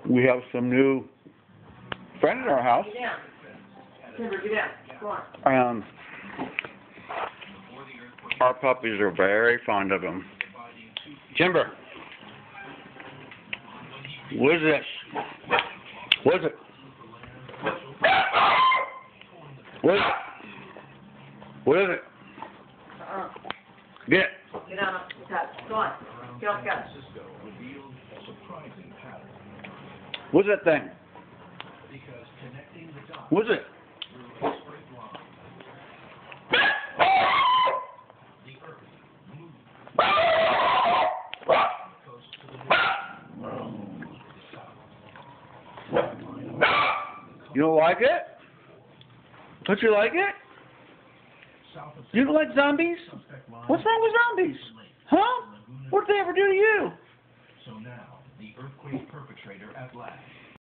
We have some new friends in our house. Get down. Timber, get down. Come on. Our puppies are very fond of him. Timber. What is this? What is it? What is it? What is it? Get it. Get on up the couch. Go on. Get off the couch. What's that thing? What's it? You don't like it? Don't you like it? You don't like zombies? What's wrong with zombies? Huh? What did they ever do to you? So now, the earthquake perpetrator at last.